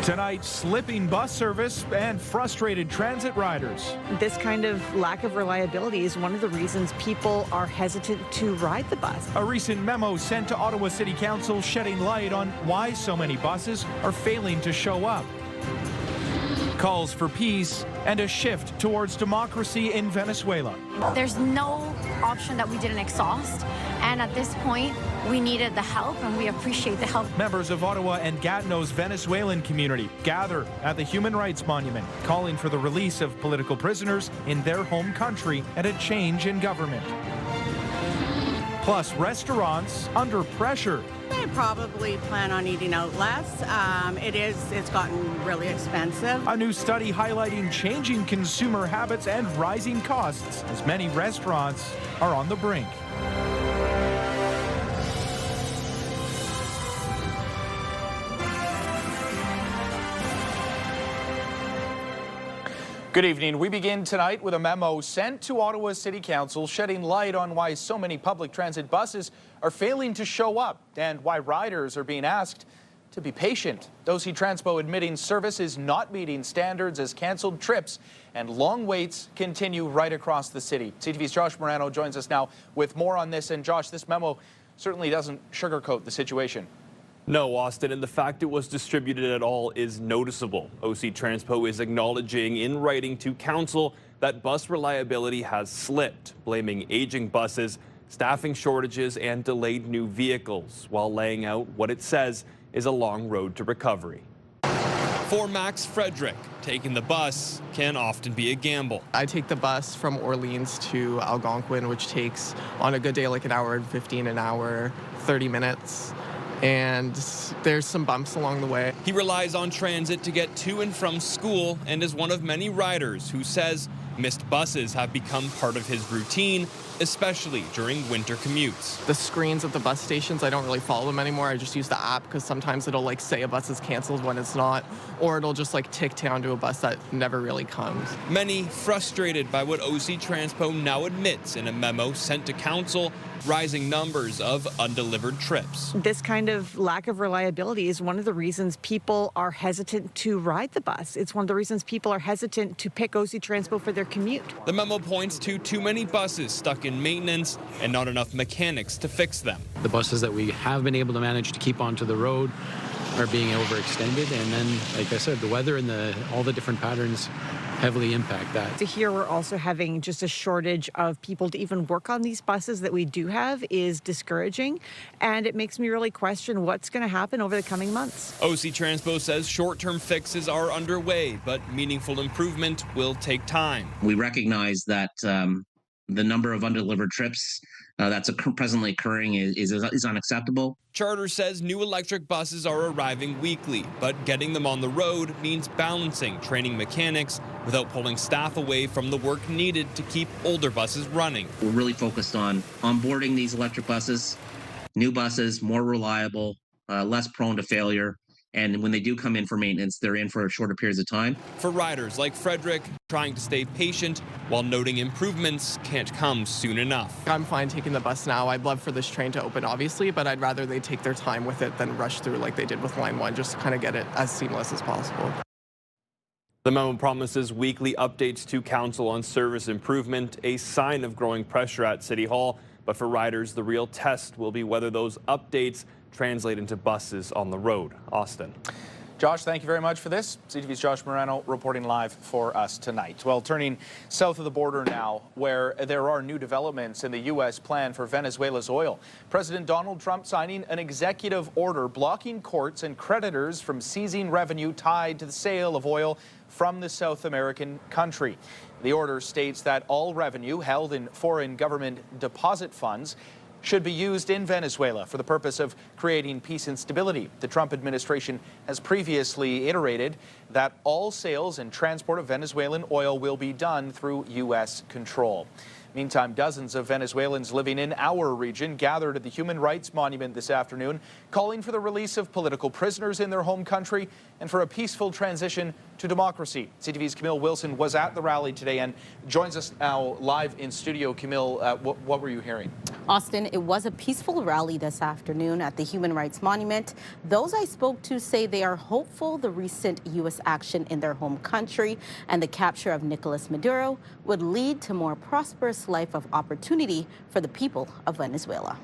Tonight, slipping bus service and frustrated transit riders. This kind of lack of reliability is one of the reasons people are hesitant to ride the bus. A recent memo sent to Ottawa City Council shedding light on why so many buses are failing to show up. Calls for peace and a shift towards democracy in Venezuela. There's no option that we didn't exhaust, and at this point, we needed the help, and we appreciate the help. Members of Ottawa and Gatineau's Venezuelan community gather at the Human Rights Monument, calling for the release of political prisoners in their home country and a change in government. Plus, restaurants under pressure. I probably plan on eating out less. It's gotten really expensive. A new study highlighting changing consumer habits and rising costs as many restaurants are on the brink. Good evening. We begin tonight with a memo sent to Ottawa City Council shedding light on why so many public transit buses are failing to show up and why riders are being asked to be patient. Dalhousie Transpo admitting service is not meeting standards as cancelled trips and long waits continue right across the city. CTV's Josh Morano joins us now with more on this. And Josh, this memo certainly doesn't sugarcoat the situation. No, Austin, and the fact it was distributed at all is noticeable. OC Transpo is acknowledging in writing to council that bus reliability has slipped, blaming aging buses, staffing shortages, and delayed new vehicles, while laying out what it says is a long road to recovery. For Max Frederick, taking the bus can often be a gamble. I take the bus from Orleans to Algonquin, which takes, on a good day, like an hour and 15, an hour, 30 minutes. And there's some bumps along the way. He relies on transit to get to and from school and is one of many riders who says missed buses have become part of his routine, especially during winter commutes. The screens at the bus stations, I don't really follow them anymore. I just use the app because sometimes it'll like say a bus is canceled when it's not, or it'll just like tick down to a bus that never really comes. Many frustrated by what OC Transpo now admits in a memo sent to council, rising numbers of undelivered trips. This kind of lack of reliability is one of the reasons people are hesitant to ride the bus. It's one of the reasons people are hesitant to pick OC Transpo for their commute. The memo points to too many buses stuck in maintenance and not enough mechanics to fix them. The buses that we have been able to manage to keep onto the road are being overextended, and then, like I said, the weather and all the different patterns heavily impact that. To hear we're also having just a shortage of people to even work on these buses that we do have is discouraging, and it makes me really question what's going to happen over the coming months. OC Transpo says short-term fixes are underway, but meaningful improvement will take time. We recognize that the number of undelivered trips that's presently occurring is unacceptable. Charter says new electric buses are arriving weekly, but getting them on the road means balancing training mechanics without pulling staff away from the work needed to keep older buses running. We're really focused on onboarding these electric buses, new buses, more reliable, less prone to failure. And when they do come in for maintenance, they're in for shorter periods of time. For riders like Frederick, trying to stay patient while noting improvements can't come soon enough. I'm fine taking the bus now. I'd love for this train to open, obviously, but I'd rather they take their time with it than rush through like they did with Line 1, just to kind of get it as seamless as possible. The memo promises weekly updates to council on service improvement, a sign of growing pressure at City Hall. But for riders, the real test will be whether those updates translate into buses on the road. Austin. Josh, thank you very much for this. CTV's Josh Morano reporting live for us tonight. Well, turning south of the border now, where there are new developments in the U.S. plan for Venezuela's oil. President Donald Trump signing an executive order blocking courts and creditors from seizing revenue tied to the sale of oil from the South American country. The order states that all revenue held in foreign government deposit funds should be used in Venezuela for the purpose of creating peace and stability. The Trump administration has previously iterated that all sales and transport of Venezuelan oil will be done through U.S. control. Meantime, dozens of Venezuelans living in our region gathered at the Human Rights Monument this afternoon, calling for the release of political prisoners in their home country and for a peaceful transition to democracy. CTV's Camille Wilson was at the rally today and joins us now live in studio. Camille, what were you hearing? Austin, it was a peaceful rally this afternoon at the Human Rights Monument. Those I spoke to say they are hopeful the recent U.S. action in their home country and the capture of Nicolas Maduro would lead to more prosperous life of opportunity for the people of Venezuela.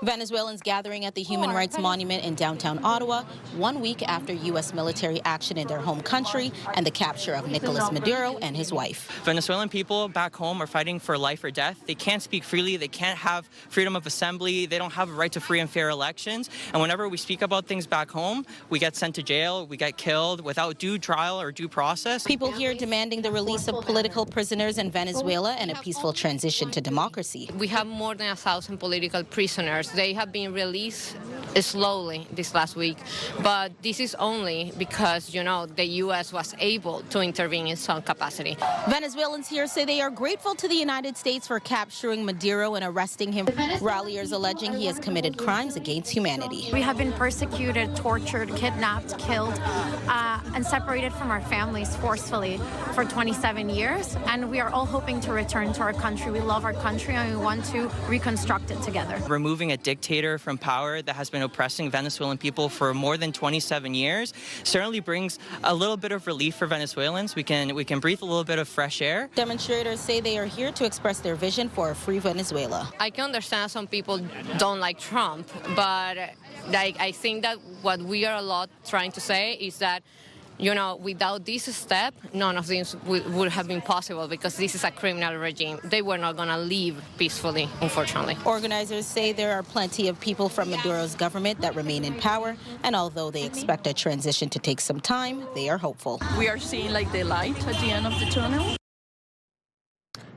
Venezuelans gathering at the Human Rights Monument in downtown Ottawa 1 week after U.S. military action in their home country and the capture of Nicolas Maduro and his wife. Venezuelan people back home are fighting for life or death. They can't speak freely. They can't have freedom of assembly. They don't have a right to free and fair elections. And whenever we speak about things back home, we get sent to jail, we get killed without due trial or due process. People here demanding the release of political prisoners in Venezuela and a peaceful transition to democracy. We have more than 1,000 political prisoners. They have been released slowly this last week, but this is only because, you know, the U.S. was able to intervene in some capacity. Venezuelans here say they are grateful to the United States for capturing Maduro and arresting him. Ralliers alleging he has committed crimes against humanity. We have been persecuted, tortured, kidnapped, killed, and separated from our families forcefully for 27 years. And we are all hoping to return to our country. We love our country and we want to reconstruct it together. Removing a dictator from power that has been oppressing Venezuelan people for more than 27 years certainly brings a little bit of relief for Venezuelans. We can breathe a little bit of fresh air. Demonstrators say they are here to express their vision for a free Venezuela. I can understand some people don't like Trump, but I think that what we are a lot trying to say is that, you know, without this step, none of this would have been possible because this is a criminal regime. They were not going to leave peacefully, unfortunately. Organizers say there are plenty of people from Maduro's government that remain in power, and although they expect a transition to take some time, they are hopeful. We are seeing like the light at the end of the tunnel.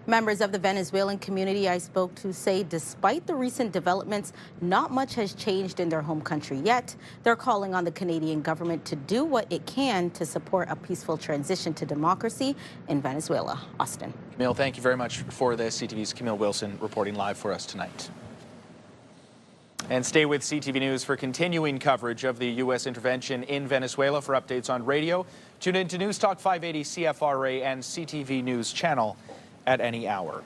Members of the Venezuelan community I spoke to say despite the recent developments, not much has changed in their home country yet. They're calling on the Canadian government to do what it can to support a peaceful transition to democracy in Venezuela. Austin. Camille, thank you very much for this. CTV's Camille Wilson reporting live for us tonight. And stay with CTV News for continuing coverage of the U.S. intervention in Venezuela. For updates on radio, tune in to News Talk 580 CFRA and CTV News channel at any hour.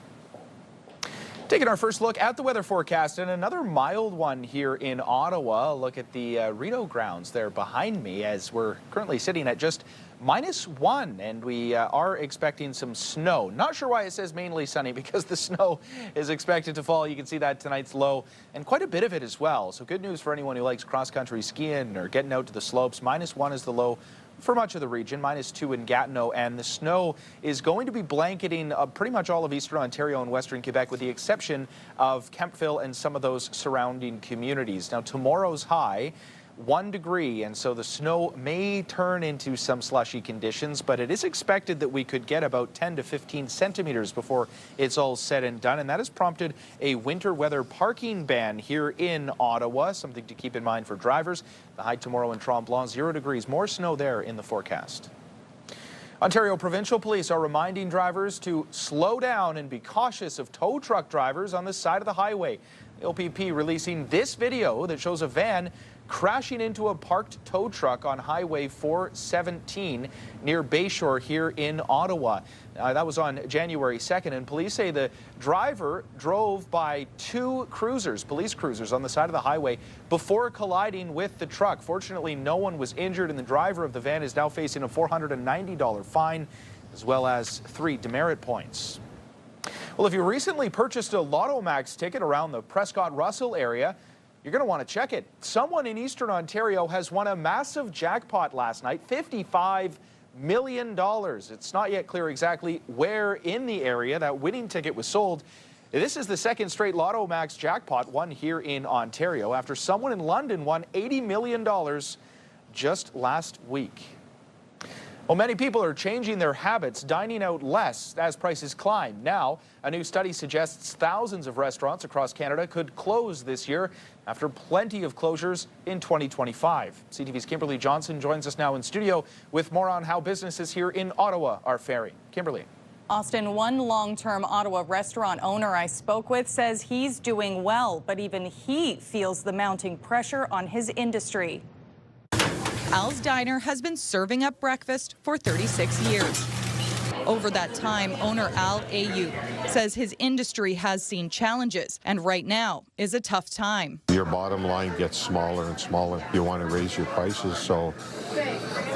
Taking our first look at the weather forecast, and another mild one here in Ottawa. Look at the Rideau grounds there behind me as we're currently sitting at just -1, and we are expecting some snow. Not sure why it says mainly sunny, because the snow is expected to fall. You can see that tonight's low, and quite a bit of it as well. So good news for anyone who likes cross-country skiing or getting out to the slopes. -1 is the low for much of the region, -2 in Gatineau, and the snow is going to be blanketing pretty much all of eastern Ontario and western Quebec, with the exception of Kemptville and some of those surrounding communities. Now, tomorrow's high, 1 degree, and so the snow may turn into some slushy conditions, but it is expected that we could get about 10 to 15 centimeters before it's all said and done, and that has prompted a winter weather parking ban here in Ottawa, something to keep in mind for drivers. The high tomorrow in Tremblant, 0 degrees, more snow there in the forecast. Ontario Provincial Police are reminding drivers to slow down and be cautious of tow truck drivers on the side of the highway. The OPP releasing this video that shows a van crashing into a parked tow truck on Highway 417 near Bayshore here in Ottawa. That was on January 2nd, and police say the driver drove by 2 cruisers, police cruisers, on the side of the highway before colliding with the truck. Fortunately, no one was injured, and the driver of the van is now facing a $490 fine, as well as 3 demerit points. Well, if you recently purchased a Lotto Max ticket around the Prescott-Russell area, you're going to want to check it. Someone in Eastern Ontario has won a massive jackpot last night, $55 million. It's not yet clear exactly where in the area that winning ticket was sold. This is the second straight Lotto Max jackpot won here in Ontario after someone in London won $80 million just last week. Well, many people are changing their habits, dining out less as prices climb. Now, a new study suggests thousands of restaurants across Canada could close this year after plenty of closures in 2025. CTV's Kimberly Johnson joins us now in studio with more on how businesses here in Ottawa are faring. Kimberly. Austin, one long-term Ottawa restaurant owner I spoke with says he's doing well, but even he feels the mounting pressure on his industry. Al's Diner has been serving up breakfast for 36 years. Over that time, owner Al Ayoub says his industry has seen challenges, and right now is a tough time. Your bottom line gets smaller and smaller. You want to raise your prices, so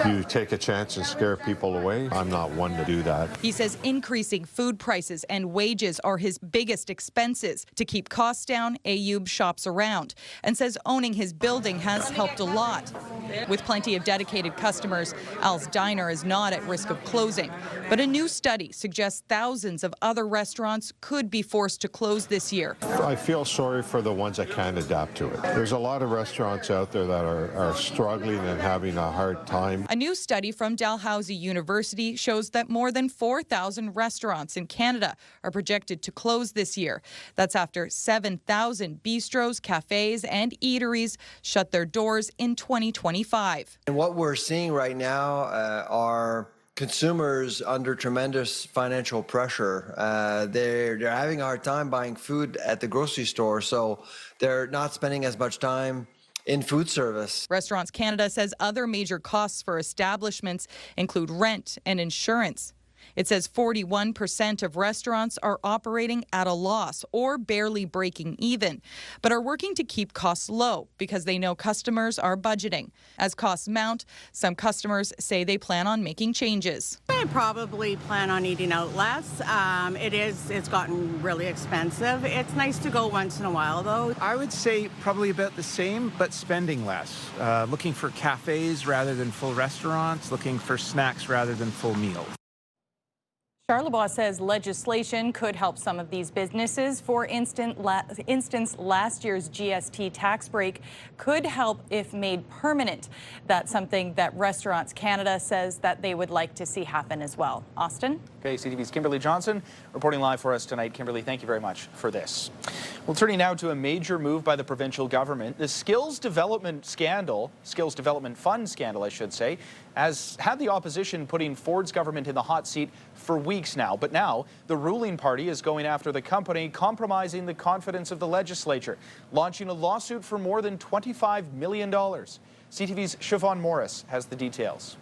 you take a chance and scare people away. I'm not one to do that. He says increasing food prices and wages are his biggest expenses. To keep costs down, Ayoub shops around and says owning his building has helped a lot. With plenty of dedicated customers, Al's Diner is not at risk of closing. But a new study suggests thousands of other restaurants could be forced to close this year. I feel sorry for the ones that can't adapt to it. There's a lot of restaurants out there that are struggling and having a hard time. A new study from Dalhousie University shows that more than 4,000 restaurants in Canada are projected to close this year. That's after 7,000 bistros, cafes, and eateries shut their doors in 2025. And what we're seeing right now are consumers under tremendous financial pressure. They're having a hard time buying food at the grocery store, so they're not spending as much time in food service. Restaurants Canada says other major costs for establishments include rent and insurance. It says 41% of restaurants are operating at a loss or barely breaking even, but are working to keep costs low because they know customers are budgeting. As costs mount, some customers say they plan on making changes. I probably plan on eating out less. It's gotten really expensive. It's nice to go once in a while, though. I would say probably about the same, but spending less. Looking for cafes rather than full restaurants, looking for snacks rather than full meals. Charlebois says legislation could help some of these businesses. For instance, last year's GST tax break could help if made permanent. That's something that Restaurants Canada says that they would like to see happen as well. Austin? Okay, CTV's Kimberly Johnson reporting live for us tonight. Kimberly, thank you very much for this. Well, turning now to a major move by the provincial government. The skills development fund scandal, I should say, has had the opposition putting Ford's government in the hot seat for weeks now. But now the ruling party is going after the company, compromising the confidence of the legislature, launching a lawsuit for more than $25 million. CTV's Siobhan Morris has the details.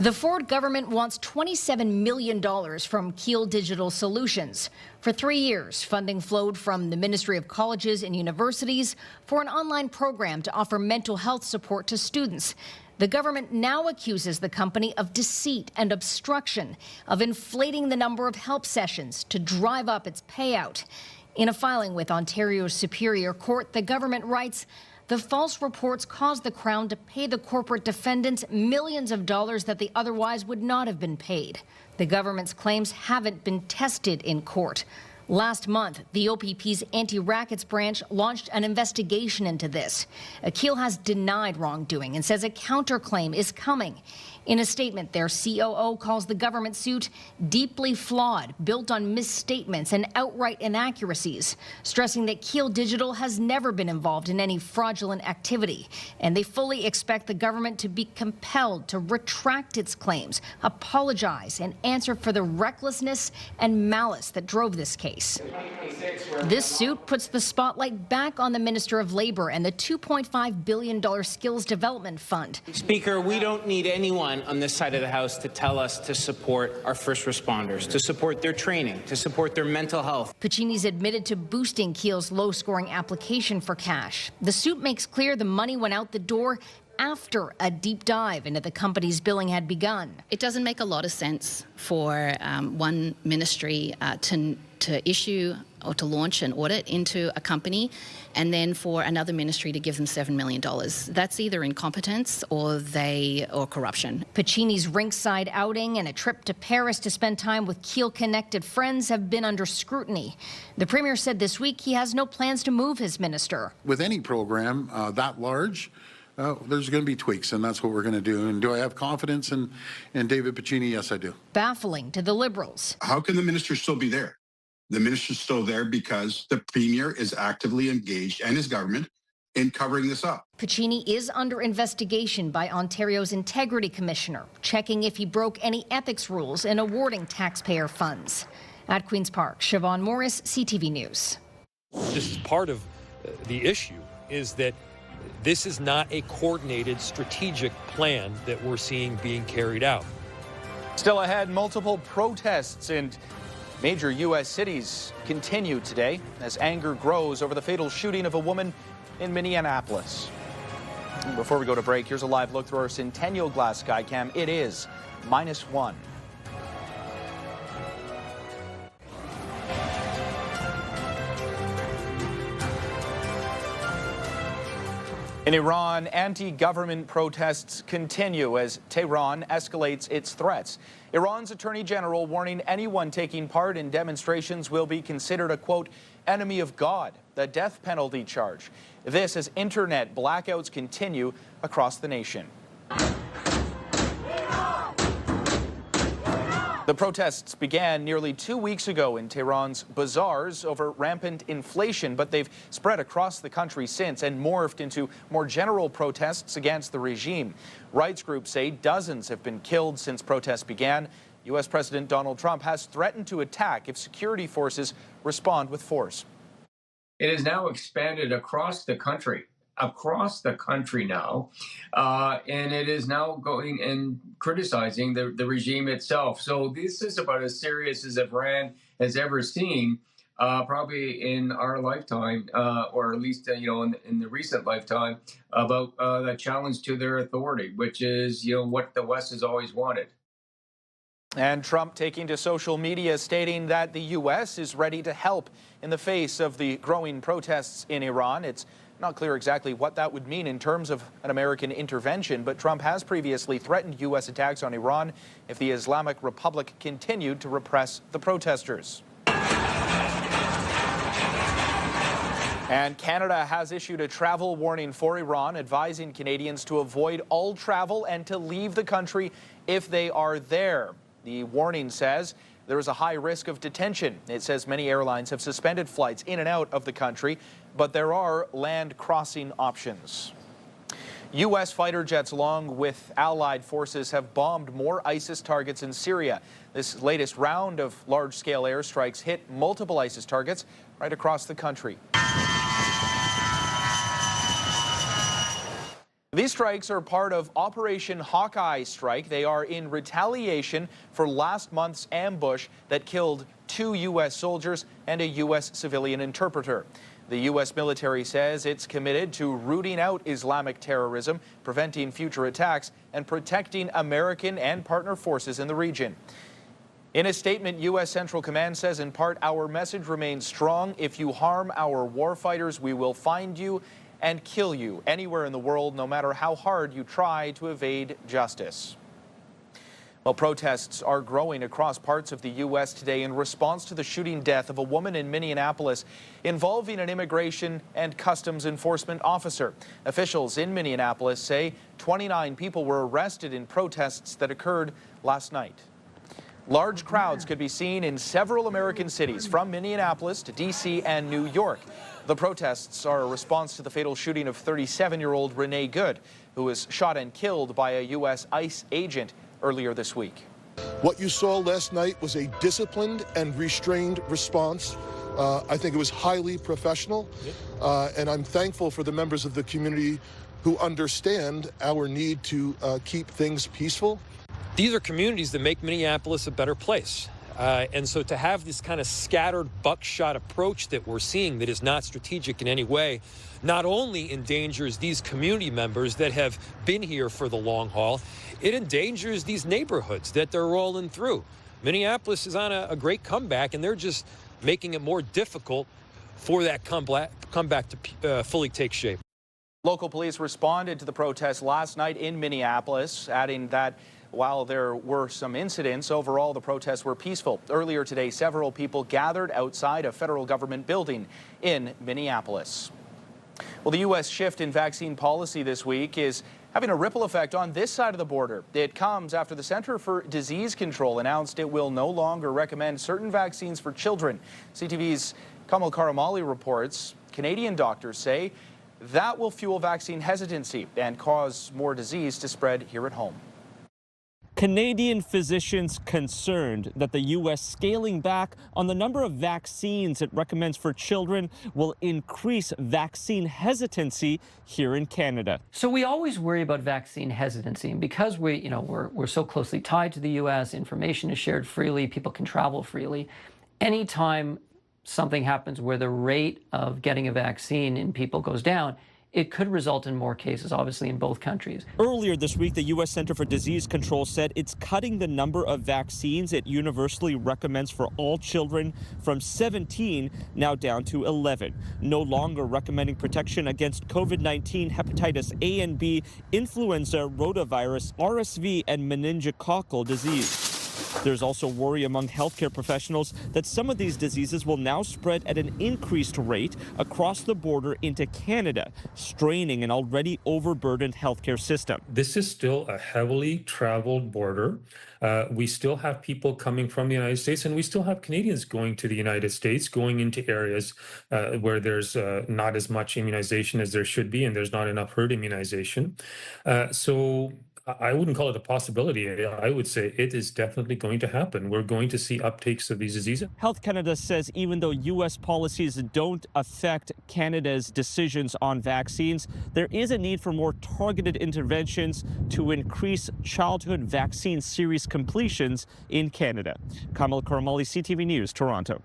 The Ford government wants $27 million from Keel Digital Solutions. For 3 years, funding flowed from the Ministry of Colleges and Universities for an online program to offer mental health support to students. The government now accuses the company of deceit and obstruction, of inflating the number of help sessions to drive up its payout. In a filing with Ontario's Superior Court, the government writes, the false reports caused the Crown to pay the corporate defendants millions of dollars that they otherwise would not have been paid. The government's claims haven't been tested in court. Last month, the OPP's anti-rackets branch launched an investigation into this. Keel has denied wrongdoing and says a counterclaim is coming. In a statement, their COO calls the government suit deeply flawed, built on misstatements and outright inaccuracies, stressing that Keel Digital has never been involved in any fraudulent activity, and they fully expect the government to be compelled to retract its claims, apologize, and answer for the recklessness and malice that drove this case. This suit puts the spotlight back on the Minister of Labour and the $2.5 billion Skills Development Fund. Speaker, we don't need anyone on this side of the House to tell us to support our first responders, to support their training, to support their mental health. Puccini's admitted to boosting Keel's low-scoring application for cash. The suit makes clear the money went out the door after a deep dive into the company's billing had begun. It doesn't make a lot of sense for one ministry to issue or to launch an audit into a company and then for another ministry to give them $7 million. That's either incompetence or corruption. Puccini's rinkside outing and a trip to Paris to spend time with Keel-connected friends have been under scrutiny. The Premier said this week he has no plans to move his minister. With any program that large, there's going to be tweaks, and that's what we're going to do. And do I have confidence in David Puccini? Yes, I do. Baffling to the Liberals. How can the minister still be there? The minister's still there because the Premier is actively engaged, and his government, in covering this up. Puccini is under investigation by Ontario's Integrity Commissioner, checking if he broke any ethics rules in awarding taxpayer funds. At Queen's Park, Siobhan Morris, CTV News. This is part of the issue, is that This is not a coordinated strategic plan that we're seeing being carried out. Still ahead, multiple protests in major U.S. cities continue today as anger grows over the fatal shooting of a woman in Minneapolis. Before we go to break, here's a live look through our Centennial Glass Skycam. It is -1. In Iran, anti-government protests continue as Tehran escalates its threats. Iran's Attorney General warning anyone taking part in demonstrations will be considered a, quote, enemy of God, the death penalty charge. This as internet blackouts continue across the nation. The protests began nearly 2 weeks ago in Tehran's bazaars over rampant inflation, but they've spread across the country since and morphed into more general protests against the regime. Rights groups say dozens have been killed since protests began. U.S. President Donald Trump has threatened to attack if security forces respond with force. It is now expanded across the country now, and it is now going and criticizing the regime itself. So this is about as serious as Iran has ever seen, probably in our lifetime, or at least in the recent lifetime, about the challenge to their authority, which is what the West has always wanted. And Trump taking to social media stating that the U.S. is ready to help in the face of the growing protests in Iran. It's not clear exactly what that would mean in terms of an American intervention, but Trump has previously threatened U.S. attacks on Iran if the Islamic Republic continued to repress the protesters. And Canada has issued a travel warning for Iran, advising Canadians to avoid all travel and to leave the country if they are there. The warning says there is a high risk of detention. It says many airlines have suspended flights in and out of the country, but there are land crossing options. U.S. fighter jets, along with allied forces, have bombed more ISIS targets in Syria. This latest round of large-scale airstrikes hit multiple ISIS targets right across the country. These strikes are part of Operation Hawkeye Strike. They are in retaliation for last month's ambush that killed 2 U.S. soldiers and a U.S. civilian interpreter. The U.S. military says it's committed to rooting out Islamic terrorism, preventing future attacks, and protecting American and partner forces in the region. In a statement, U.S. Central Command says, in part, our message remains strong. If you harm our warfighters, we will find you and kill you anywhere in the world, no matter how hard you try to evade justice. Well, protests are growing across parts of the U.S. today in response to the shooting death of a woman in Minneapolis involving an immigration and customs enforcement officer. Officials in Minneapolis say 29 people were arrested in protests that occurred last night. Large crowds could be seen in several American cities, from Minneapolis to D.C. and New York. The protests are a response to the fatal shooting of 37-year-old Renee Good, who was shot and killed by a U.S. ICE agent earlier this week. What you saw last night was a disciplined and restrained response. I think it was highly professional, and I'm thankful for the members of the community who understand our need to keep things peaceful. These are communities that make Minneapolis a better place. And so to have this kind of scattered buckshot approach that we're seeing that is not strategic in any way, not only endangers these community members that have been here for the long haul, it endangers these neighborhoods that they're rolling through. Minneapolis is on a great comeback, and they're just making it more difficult for that comeback to fully take shape. Local police responded to the protest last night in Minneapolis, adding that while there were some incidents, overall the protests were peaceful. Earlier today, several people gathered outside a federal government building in Minneapolis. Well, the U.S. shift in vaccine policy this week is having a ripple effect on this side of the border. It comes after the Center for Disease Control announced it will no longer recommend certain vaccines for children. CTV's Kamal Karamali reports Canadian doctors say that will fuel vaccine hesitancy and cause more disease to spread here at home. Canadian physicians concerned that the U.S. scaling back on the number of vaccines it recommends for children will increase vaccine hesitancy here in Canada. So we always worry about vaccine hesitancy, and because we're so closely tied to the U.S., information is shared freely, people can travel freely. Anytime something happens where the rate of getting a vaccine in people goes down, it could result in more cases, obviously, in both countries. Earlier this week, the U.S. Centre for Disease Control said it's cutting the number of vaccines it universally recommends for all children from 17 now down to 11, no longer recommending protection against COVID-19, hepatitis A and B, influenza, rotavirus, RSV, and meningococcal disease. There's also worry among healthcare professionals that some of these diseases will now spread at an increased rate across the border into Canada, straining an already overburdened healthcare system. This is still a heavily traveled border. We still have people coming from the United States, and we still have Canadians going to the United States, going into areas where there's not as much immunization as there should be, and there's not enough herd immunization. So I wouldn't call it a possibility. I would say it is definitely going to happen. We're going to see uptakes of these diseases. Health Canada says even though U.S. policies don't affect Canada's decisions on vaccines, there is a need for more targeted interventions to increase childhood vaccine series completions in Canada. Kamal Karamali, CTV News, Toronto.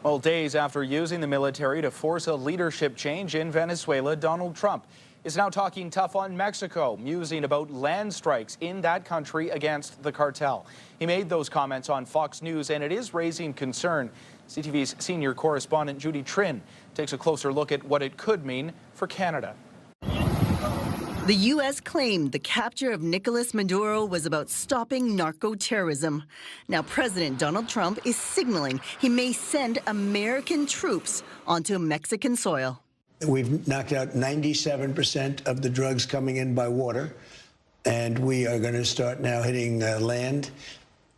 Well, days after using the military to force a leadership change in Venezuela, Donald Trump is now talking tough on Mexico, musing about land strikes in that country against the cartel. He made those comments on Fox News, and it is raising concern. CTV's senior correspondent Judy Trinh takes a closer look at what it could mean for Canada. The U.S. claimed the capture of Nicolas Maduro was about stopping narco-terrorism. Now President Donald Trump is signaling he may send American troops onto Mexican soil. We've knocked out 97% of the drugs coming in by water, and we are going to start now hitting land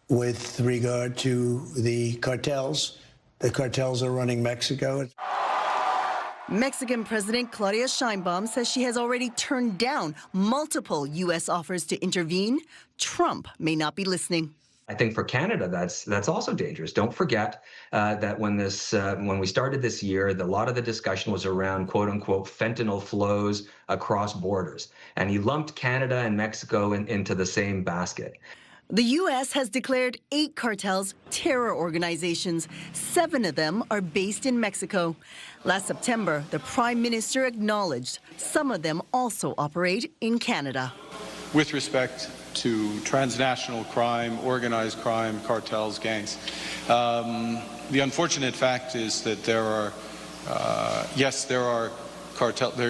with regard to the cartels. The cartels are running Mexico. Mexican President Claudia Sheinbaum says she has already turned down multiple U.S. offers to intervene. Trump may not be listening. I think for Canada, that's also dangerous. Don't forget that when we started this year, a lot of the discussion was around "quote unquote" fentanyl flows across borders, and he lumped Canada and Mexico into the same basket. The U.S. has declared 8 cartels terror organizations. 7 of them are based in Mexico. Last September, the Prime Minister acknowledged some of them also operate in Canada. With respect to transnational crime, organized crime, cartels, gangs. The unfortunate fact is that there are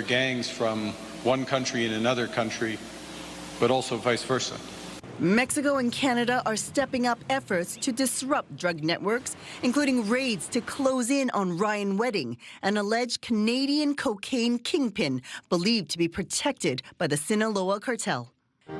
gangs from one country in another country, but also vice versa. Mexico and Canada are stepping up efforts to disrupt drug networks, including raids to close in on Ryan Wedding, an alleged Canadian cocaine kingpin believed to be protected by the Sinaloa cartel.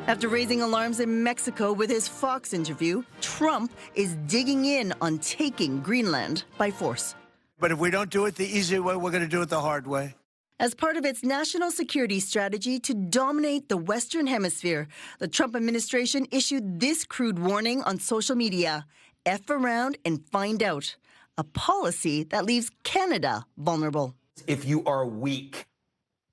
After raising alarms in Mexico with his Fox interview, Trump is digging in on taking Greenland by force. But if we don't do it the easy way, we're going to do it the hard way. As part of its national security strategy to dominate the Western Hemisphere, the Trump administration issued this crude warning on social media: F around and find out. A policy that leaves Canada vulnerable. If you are weak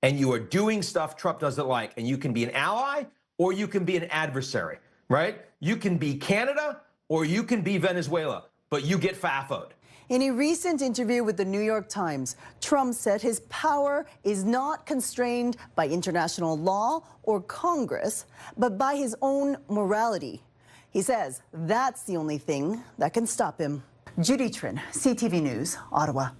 and you are doing stuff Trump doesn't like, and you can be an ally or you can be an adversary, right? You can be Canada or you can be Venezuela, but you get FAFO'd. In a recent interview with the New York Times, Trump said his power is not constrained by international law or Congress, but by his own morality. He says that's the only thing that can stop him. Judy Trinh, CTV News, Ottawa.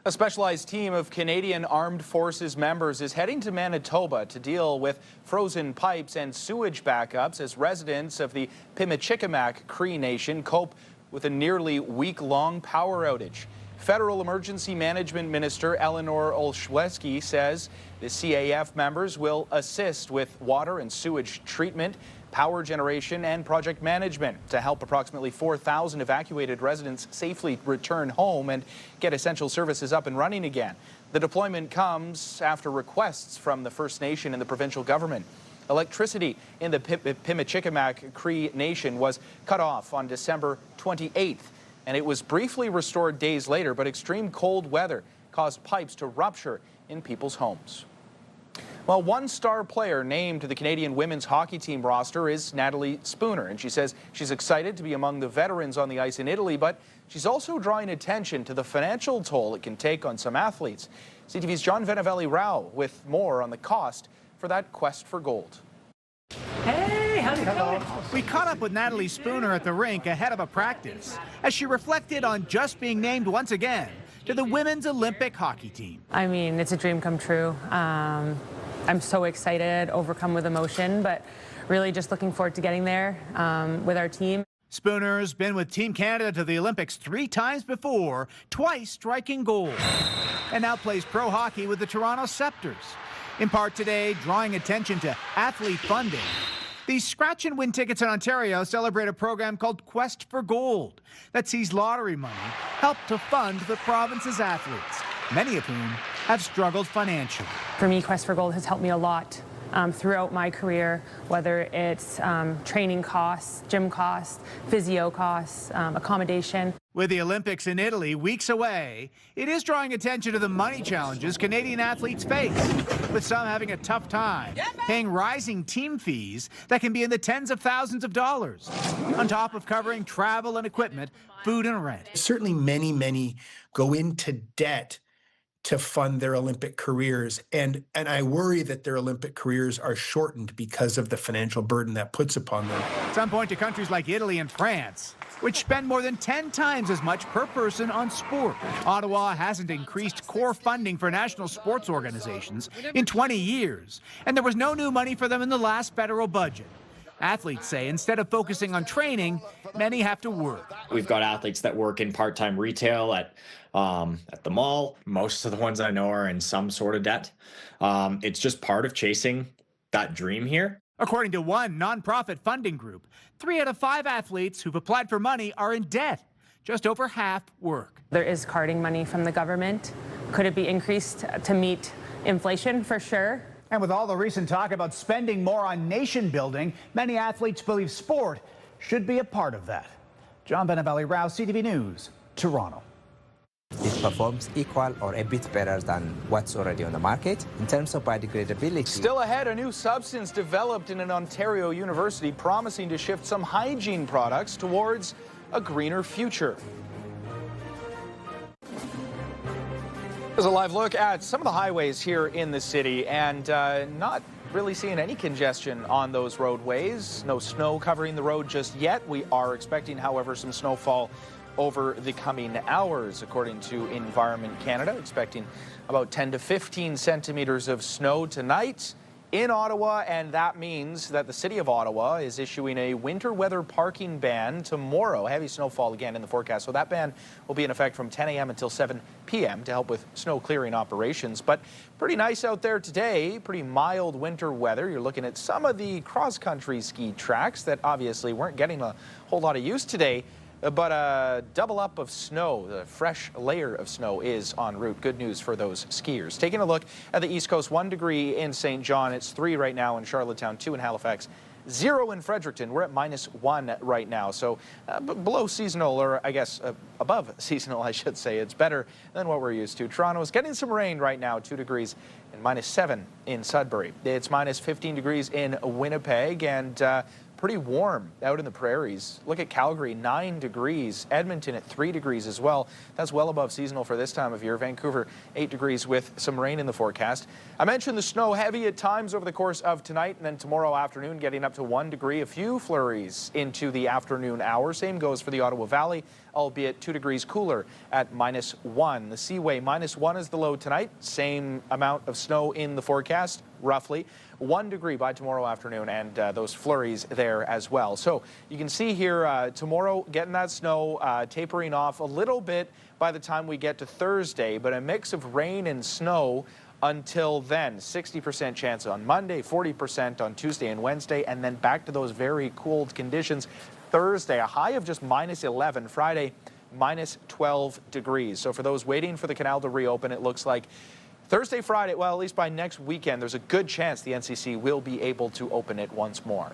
A specialized team of Canadian Armed Forces members is heading to Manitoba to deal with frozen pipes and sewage backups as residents of the Pimicikamak Cree Nation cope with a nearly week-long power outage. Federal Emergency Management Minister Eleanor Olszewski says the CAF members will assist with water and sewage treatment, power generation, and project management to help approximately 4,000 evacuated residents safely return home and get essential services up and running again. The deployment comes after requests from the First Nation and the provincial government. Electricity in the Pimicikamak Cree Nation was cut off on December 28th, and it was briefly restored days later, but extreme cold weather caused pipes to rupture in people's homes. Well, one star player named to the Canadian women's hockey team roster is Natalie Spooner, and she says she's excited to be among the veterans on the ice in Italy, but she's also drawing attention to the financial toll it can take on some athletes. CTV's John Venevelli-Rao with more on the cost for that quest for gold. Hey, how's it going? We caught up with Natalie Spooner at the rink ahead of a practice as she reflected on just being named once again to the women's Olympic hockey team. I mean, it's a dream come true. I'm so excited, overcome with emotion, but really just looking forward to getting there with our team. Spooner's been with Team Canada to the Olympics 3 times before, twice striking gold, and now plays pro hockey with the Toronto Scepters. In part today, drawing attention to athlete funding. These scratch and win tickets in Ontario celebrate a program called Quest for Gold that sees lottery money help to fund the province's athletes, many of whom have struggled financially. For me, Quest for Gold has helped me a lot throughout my career, whether it's training costs, gym costs, physio costs, accommodation. With the Olympics in Italy weeks away, it is drawing attention to the money challenges Canadian athletes face, with some having a tough time paying rising team fees that can be in the tens of thousands of dollars, on top of covering travel and equipment, food and rent. Certainly many go into debt to fund their Olympic careers. And I worry that their Olympic careers are shortened because of the financial burden that puts upon them. Some point to countries like Italy and France, which spend more than 10 times as much per person on sport. Ottawa hasn't increased core funding for national sports organizations in 20 years, and there was no new money for them in the last federal budget. Athletes say instead of focusing on training, many have to work. We've got athletes that work in part-time retail at the mall. Most of the ones I know are in some sort of debt. It's just part of chasing that dream here. According to one nonprofit funding group, 3 out of 5 athletes who've applied for money are in debt. Just over half work. There is carding money from the government. Could it be increased to meet inflation? For sure. And with all the recent talk about spending more on nation building, many athletes believe sport should be a part of that. John Benavelli-Rao, CTV News, Toronto. It performs equal or a bit better than what's already on the market in terms of biodegradability. Still ahead, a new substance developed in an Ontario university promising to shift some hygiene products towards a greener future. There's a live look at some of the highways here in the city, and not really seeing any congestion on those roadways. No snow covering the road just yet. We are expecting, however, some snowfall over the coming hours, according to Environment Canada, expecting about 10 to 15 centimeters of snow tonight in Ottawa, and that means that the city of Ottawa is issuing a winter weather parking ban tomorrow. Heavy snowfall again in the forecast, so that ban will be in effect from 10 a.m. until 7 p.m. to help with snow clearing operations. But pretty nice out there today, pretty mild winter weather. You're looking at some of the cross-country ski tracks that obviously weren't getting a whole lot of use today. But a double up of snow, the fresh layer of snow is en route. Good news for those skiers. Taking a look at the East Coast, 1 degree in St. John. It's 3 right now in Charlottetown, 2 in Halifax, 0 in Fredericton. We're at -1 right now. So below seasonal, or I guess above seasonal, I should say. It's better than what we're used to. Toronto is getting some rain right now, 2 degrees, and -7 in Sudbury. It's -15 degrees in Winnipeg, and pretty warm out in the prairies. Look at Calgary, 9 degrees. Edmonton at 3 degrees as well. That's well above seasonal for this time of year. Vancouver, 8 degrees with some rain in the forecast. I mentioned the snow heavy at times over the course of tonight, and then tomorrow afternoon getting up to 1 degree. A few flurries into the afternoon hour. Same goes for the Ottawa Valley, albeit 2 degrees cooler at -1. The Seaway, -1 is the low tonight. Same amount of snow in the forecast, roughly. 1 degree by tomorrow afternoon, and those flurries there as well. So you can see here tomorrow getting that snow tapering off a little bit by the time we get to Thursday, but a mix of rain and snow until then. 60% chance on Monday, 40% on Tuesday and Wednesday, and then back to those very cold conditions Thursday. A high of just -11. Friday, -12 degrees. So for those waiting for the canal to reopen, it looks like Thursday, Friday, well, at least by next weekend, there's a good chance the NCC will be able to open it once more.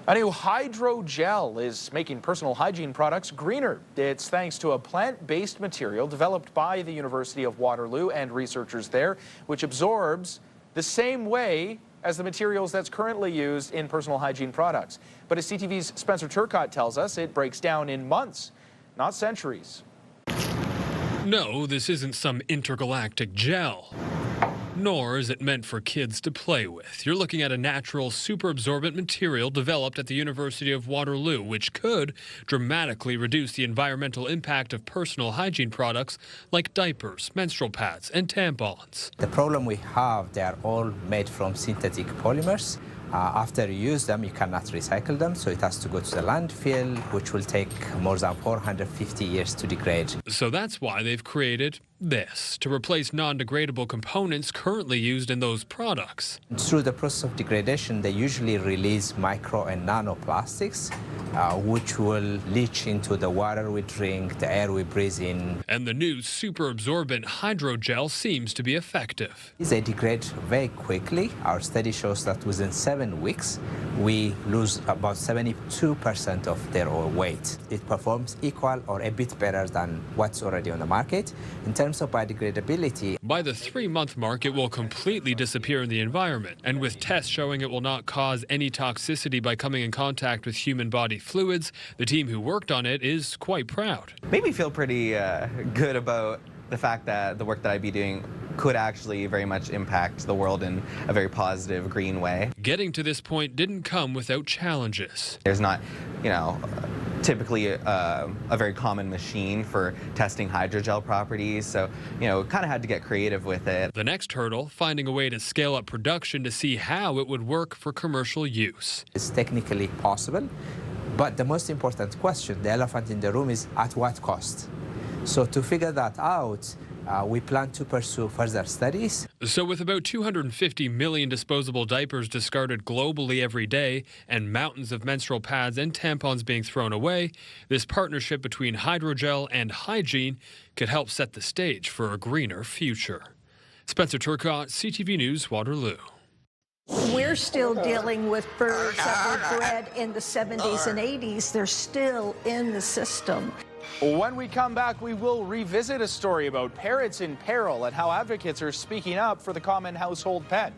A new hydrogel is making personal hygiene products greener. It's thanks to a plant-based material developed by the University of Waterloo and researchers there, which absorbs the same way as the materials that's currently used in personal hygiene products. But as CTV's Spencer Turcotte tells us, it breaks down in months, not centuries. No, this isn't some intergalactic gel. Nor is it meant for kids to play with. You're looking at a natural, super absorbent material developed at the University of Waterloo, which could dramatically reduce the environmental impact of personal hygiene products like diapers, menstrual pads, and tampons. The problem we have, they are all made from synthetic polymers. After you use them, you cannot recycle them, so it has to go to the landfill, which will take more than 450 years to degrade. So that's why they've created this, to replace non-degradable components currently used in those products. Through the process of degradation, they usually release micro and nanoplastics, which will leach into the water we drink, the air we breathe in. And the new super absorbent hydrogel seems to be effective. They degrade very quickly. Our study shows that within 7 weeks, we lose about 72% of their weight. It performs equal or a bit better than what's already on the market. In terms of biodegradability, by the 3-month mark, it will completely disappear in the environment. And with tests showing it will not cause any toxicity by coming in contact with human body fluids, the team who worked on it is quite proud. Made me feel pretty good about the fact that the work that I'd be doing could actually very much impact the world in a very positive, green way. Getting to this point didn't come without challenges. There's not, typically a very common machine for testing hydrogel properties, so, kind of had to get creative with it. The next hurdle, finding a way to scale up production to see how it would work for commercial use. It's technically possible, but the most important question, the elephant in the room, is at what cost? So to figure that out, we plan to pursue further studies. So with about 250 million disposable diapers discarded globally every day and mountains of menstrual pads and tampons being thrown away, this partnership between hydrogel and hygiene could help set the stage for a greener future. Spencer Turcotte, CTV News, Waterloo. We're still dealing with birds that were bred in the 70s and 80s. They're still in the system. When we come back, we will revisit a story about parrots in peril and how advocates are speaking up for the common household pet.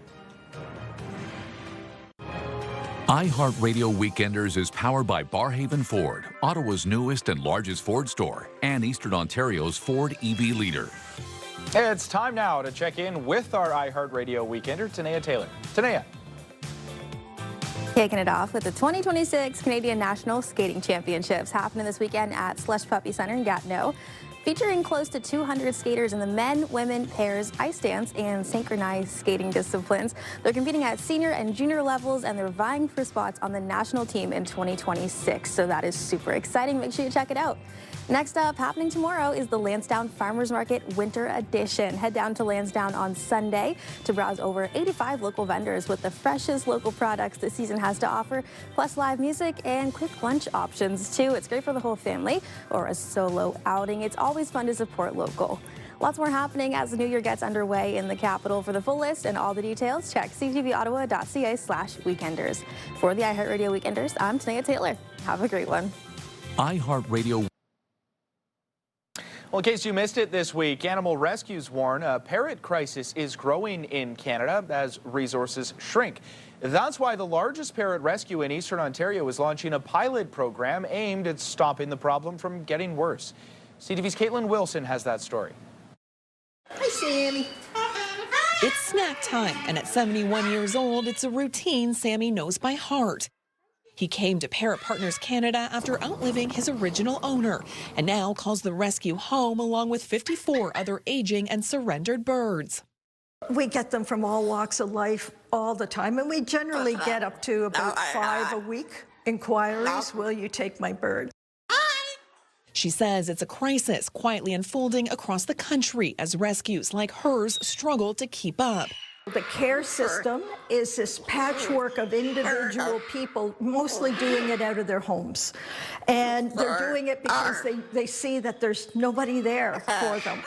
iHeartRadio Weekenders is powered by Barhaven Ford, Ottawa's newest and largest Ford store, and Eastern Ontario's Ford EV leader. It's time now to check in with our iHeartRadio Weekender, Tanea Taylor. Tanea. Kicking it off with the 2026 Canadian National Skating Championships happening this weekend at Slush Puppy Centre in Gatineau, featuring close to 200 skaters in the men, women, pairs, ice dance, and synchronized skating disciplines. They're competing at senior and junior levels, and they're vying for spots on the national team in 2026. So that is super exciting. Make sure you check it out. Next up, happening tomorrow, is the Lansdowne Farmers Market Winter Edition. Head down to Lansdowne on Sunday to browse over 85 local vendors with the freshest local products the season has to offer, plus live music and quick lunch options too. It's great for the whole family or a solo outing. It's always fun to support local. Lots more happening as the new year gets underway in the capital. For the full list and all the details, check ctvottawa.ca/weekenders. For the iHeartRadio Weekenders, I'm Tanea Taylor. Have a great one. iHeartRadio. Well, in case you missed it this week, animal rescues warn a parrot crisis is growing in Canada as resources shrink. That's why the largest parrot rescue in Eastern Ontario is launching a pilot program aimed at stopping the problem from getting worse. CTV's Caitlin Wilson has that story. Hi, Sammy. It's snack time, and at 71 years old, it's a routine Sammy knows by heart. He came to Parrot Partners Canada after outliving his original owner, and now calls the rescue home along with 54 other aging and surrendered birds. We get them from all walks of life all the time, and we generally get up to about 5 a week. Inquiries, will you take my bird? She says it's a crisis quietly unfolding across the country as rescues like hers struggle to keep up. The care system is this patchwork of individual people, mostly doing it out of their homes. And they're doing it because they see that there's nobody there for them.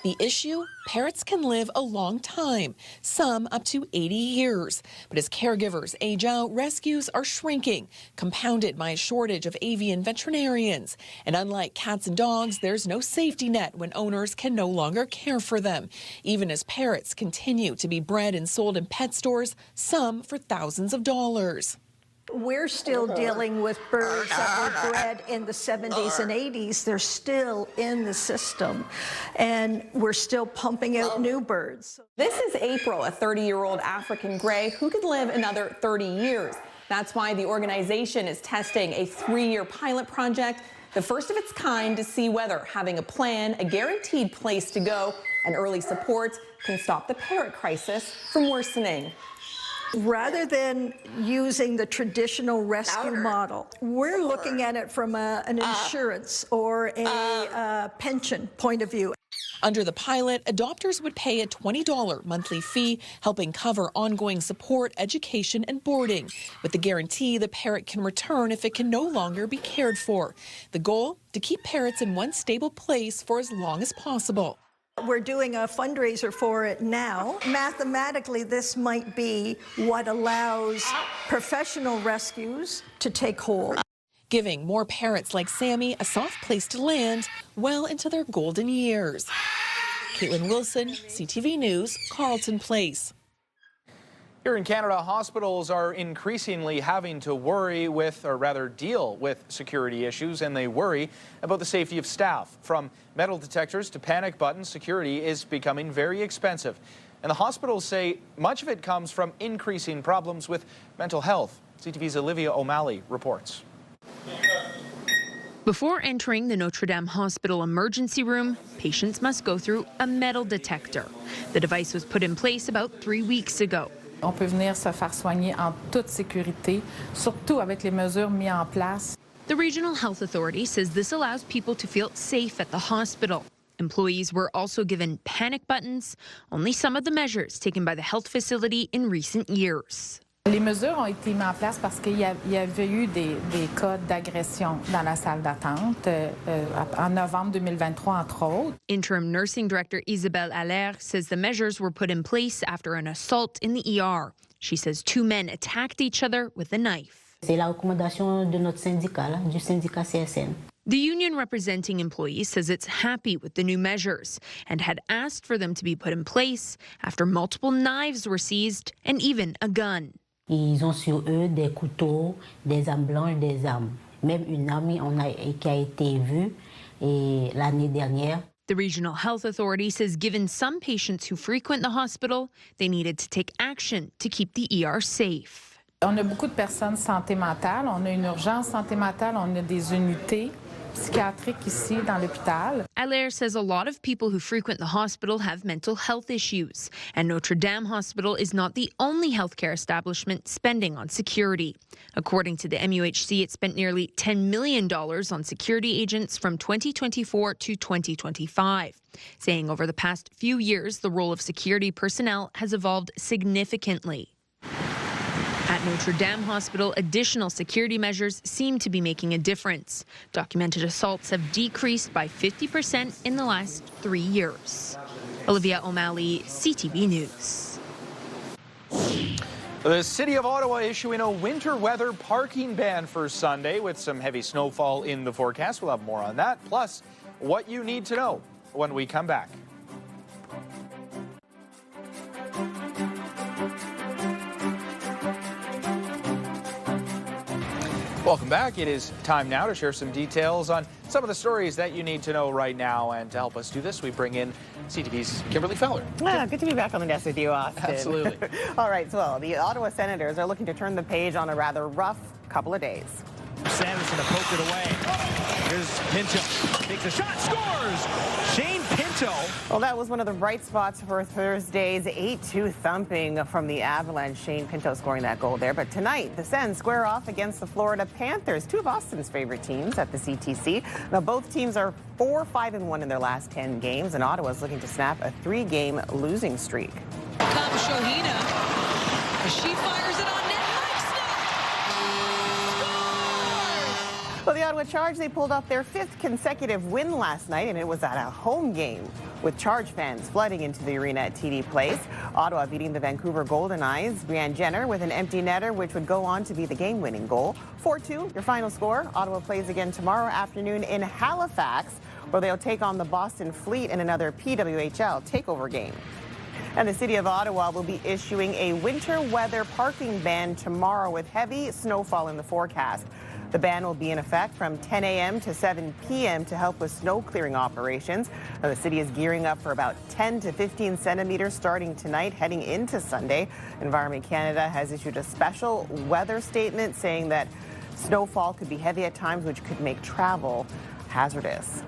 The issue? Parrots can live a long time, some up to 80 years. But as caregivers age out, rescues are shrinking, compounded by a shortage of avian veterinarians. And unlike cats and dogs, there's no safety net when owners can no longer care for them, even as parrots continue to be bred and sold in pet stores, some for thousands of dollars. We're still dealing with birds that were bred in the 70s and 80s. They're still in the system, and we're still pumping out new birds. This is April, a 30-year-old African gray who could live another 30 years. That's why the organization is testing a 3-year pilot project, the first of its kind, to see whether having a plan, a guaranteed place to go, and early support can stop the parrot crisis from worsening. Rather than using the traditional rescue model, we're looking at it from an insurance or a pension point of view. Under the pilot, adopters would pay a $20 monthly fee, helping cover ongoing support, education, and boarding. With the guarantee, the parrot can return if it can no longer be cared for. The goal? To keep parrots in one stable place for as long as possible. We're doing a fundraiser for it now. Mathematically, this might be what allows professional rescues to take hold. Giving more parrots like Sammy a soft place to land well into their golden years. Caitlin Wilson, CTV News, Carleton Place. Here in Canada, hospitals are increasingly having to worry with, or rather deal with, security issues, and they worry about the safety of staff. From metal detectors to panic buttons, security is becoming very expensive. And the hospitals say much of it comes from increasing problems with mental health. CTV's Olivia O'Malley reports. Before entering the Notre Dame Hospital emergency room, patients must go through a metal detector. The device was put in place about 3 weeks ago. On peut venir se faire soigner en toute sécurité, surtout avec les mesures mises en place. The Regional Health Authority says this allows people to feel safe at the hospital. Employees were also given panic buttons, only some of the measures taken by the health facility in recent years. Les mesures ont été mises en place parce qu'il y avait eu des cas d'agression dans la salle d'attente en novembre 2023, entre autres. Interim Nursing Director Isabelle Allaire says the measures were put in place after an assault in the ER. She says 2 men attacked each other with a knife. C'est la recommandation de notre syndicat, du syndicat CSN. The union representing employees says it's happy with the new measures and had asked for them to be put in place after multiple knives were seized and even a gun. Ils ont sur eux des couteaux, des armes blanches, des armes. Même une arme qui a été vue l'année dernière. The Regional Health Authority says given some patients who frequent the hospital, they needed to take action to keep the ER safe. On a beaucoup de personnes santé mentale, on a une urgence santé mentale, on a des unités psychiatriques ici dans l'hôpital. Allaire says a lot of people who frequent the hospital have mental health issues, and Notre Dame Hospital is not the only healthcare establishment spending on security. According to the MUHC, it spent nearly $10 million on security agents from 2024 to 2025, saying over the past few years, the role of security personnel has evolved significantly. At Notre Dame Hospital, additional security measures seem to be making a difference. Documented assaults have decreased by 50% in the last 3 years. Olivia O'Malley, CTV News. The City of Ottawa issuing a winter weather parking ban for Sunday with some heavy snowfall in the forecast. We'll have more on that, plus what you need to know when we come back. Welcome back. It is time now to share some details on some of the stories that you need to know right now. And to help us do this, we bring in CTV's Kimberly Fowler. Good to be back on the desk with you, Austin. Absolutely. All right, so the Ottawa Senators are looking to turn the page on a rather rough couple of days. Sanderson to poke it away. Here's Pinto. Takes a shot, scores! Shane Pinto. Well, that was one of the bright spots for Thursday's 8-2 thumping from the Avalanche. Shane Pinto scoring that goal there. But tonight, the Sens square off against the Florida Panthers, two of Austin's favorite teams at the CTC. Now, both teams are 4-5-1 in their last 10 games, and Ottawa's looking to snap a 3-game losing streak. Comes Shohina. She fires it on net. Well, the Ottawa Charge, they pulled off their 5th consecutive win last night, and it was at a home game, with Charge fans flooding into the arena at TD Place. Ottawa beating the Vancouver Golden Eyes. Brianne Jenner with an empty netter, which would go on to be the game-winning goal. 4-2, your final score. Ottawa plays again tomorrow afternoon in Halifax, where they'll take on the Boston Fleet in another PWHL takeover game. And the City of Ottawa will be issuing a winter weather parking ban tomorrow with heavy snowfall in the forecast. The ban will be in effect from 10 a.m. to 7 p.m. to help with snow clearing operations. Now, the city is gearing up for about 10 to 15 centimeters starting tonight, heading into Sunday. Environment Canada has issued a special weather statement saying that snowfall could be heavy at times, which could make travel hazardous.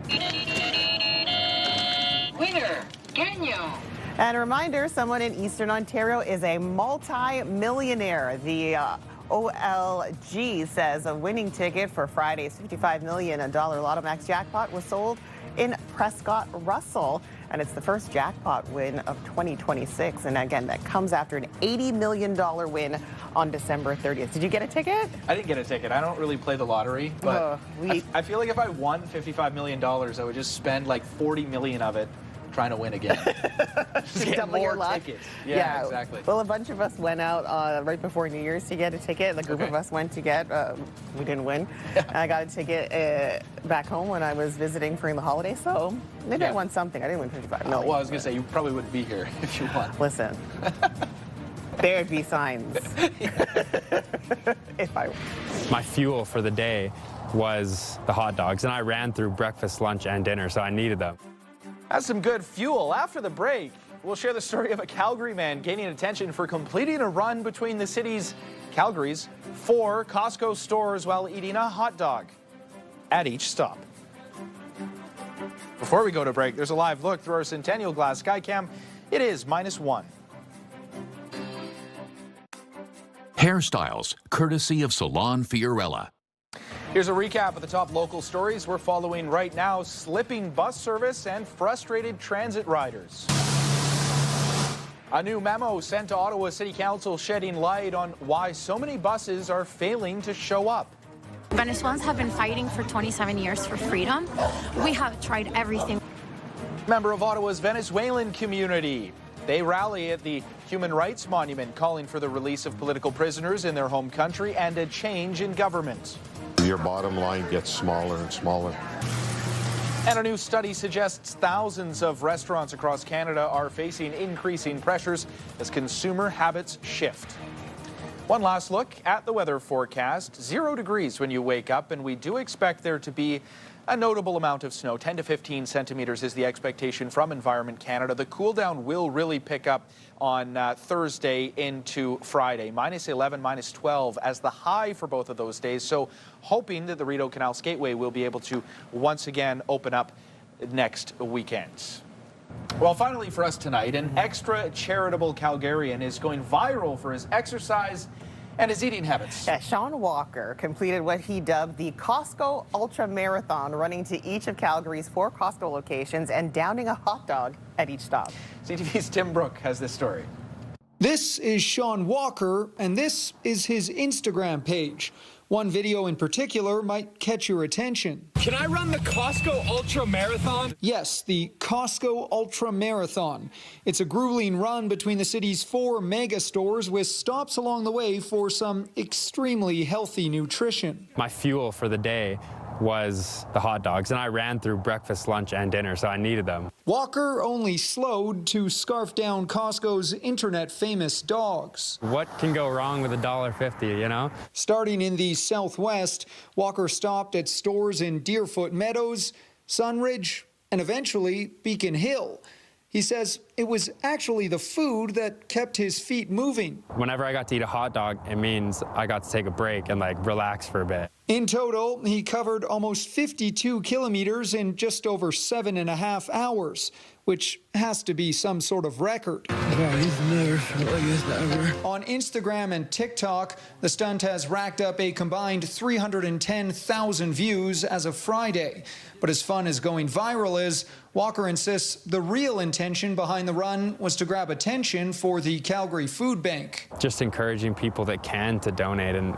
Winner, Gagnon. And a reminder, someone in Eastern Ontario is a multi-millionaire. The OLG says a winning ticket for Friday's $55 million Lotto Max jackpot was sold in Prescott Russell. And it's the first jackpot win of 2026. And again, that comes after an $80 million win on December 30th. Did you get a ticket? I didn't get a ticket. I don't really play the lottery, but I feel like if I won $55 million, I would just spend like $40 million of it trying to win again. Just get double your more luck. tickets. Yeah, exactly. Well, a bunch of us went out right before New Year's to get a ticket. The group of us went to get, we didn't win. I got a ticket back home when I was visiting for the holiday, so maybe I won something. I didn't win $55 million. Well, I was going to say, you probably wouldn't be here if you won. Listen, there'd be signs if I won. My fuel for the day was the hot dogs, and I ran through breakfast, lunch, and dinner, so I needed them. That's some good fuel. After the break, we'll share the story of a Calgary man gaining attention for completing a run between the city's, Calgary's, 4 Costco stores while eating a hot dog at each stop. Before we go to break, there's a live look through our Centennial Glass Skycam. It is -1. Hairstyles, courtesy of Salon Fiorella. Here's a recap of the top local stories we're following right now. Slipping bus service and frustrated transit riders. A new memo sent to Ottawa City Council shedding light on why so many buses are failing to show up. Venezuelans have been fighting for 27 years for freedom. We have tried everything. Member of Ottawa's Venezuelan community. They rally at the Human Rights Monument calling for the release of political prisoners in their home country and a change in government. Your bottom line gets smaller and smaller. And a new study suggests thousands of restaurants across Canada are facing increasing pressures as consumer habits shift. One last look at the weather forecast. 0 degrees when you wake up, and we do expect there to be a notable amount of snow. 10 to 15 centimeters is the expectation from Environment Canada. The cool down will really pick up on Thursday into Friday. -11, -12 as the high for both of those days. So hoping that the Rideau Canal Skateway will be able to once again open up next weekend. Well, finally for us tonight, an extra charitable Calgarian is going viral for his exercise and his eating habits. Yeah, Sean Walker completed what he dubbed the Costco Ultra Marathon, running to each of Calgary's 4 Costco locations and downing a hot dog at each stop. CTV's Tim Brooke has this story. This is Sean Walker, and this is his Instagram page. One video in particular might catch your attention. Can I run the Costco Ultra Marathon? Yes, the Costco Ultra Marathon. It's a grueling run between the city's 4 mega stores with stops along the way for some extremely healthy nutrition. My fuel for the day was the hot dogs, and I ran through breakfast, lunch, and dinner, so I needed them. Walker only slowed to scarf down Costco's internet-famous dogs. What can go wrong with $1.50, you know? Starting in the Southwest, Walker stopped at stores in Deerfoot Meadows, Sunridge, and eventually Beacon Hill. He says it was actually the food that kept his feet moving. Whenever I got to eat a hot dog, it means I got to take a break and relax for a bit. In total, he covered almost 52 kilometers in just over 7.5 hours, which has to be some sort of record. On Instagram and TikTok, the stunt has racked up a combined 310,000 views as of Friday. But as fun as going viral is, Walker insists the real intention behind the run was to grab attention for the Calgary Food Bank. Just encouraging people that can to donate. And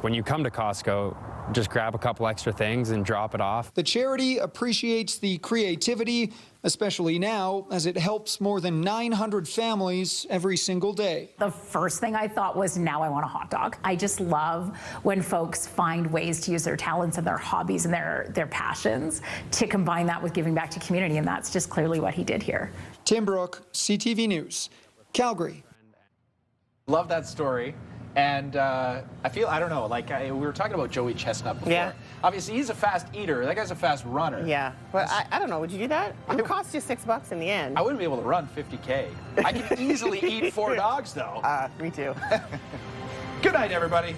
when you come to Costco, just grab a couple extra things and drop it off. The charity appreciates the creativity, especially now, as it helps more than 900 families every single day. The first thing I thought was, now I want a hot dog. I just love when folks find ways to use their talents and their hobbies and their passions to combine that with giving back to community, and that's just clearly what he did here. Tim Brooke, CTV News, Calgary. Love that story. And I don't know, like we were talking about Joey Chestnut before. Yeah. Obviously, he's a fast eater. That guy's a fast runner. Yeah, but I don't know. Would you do that? It would cost you $6 in the end. I wouldn't be able to run 50K. I can easily eat 4 dogs, though. Me too. Good night, everybody.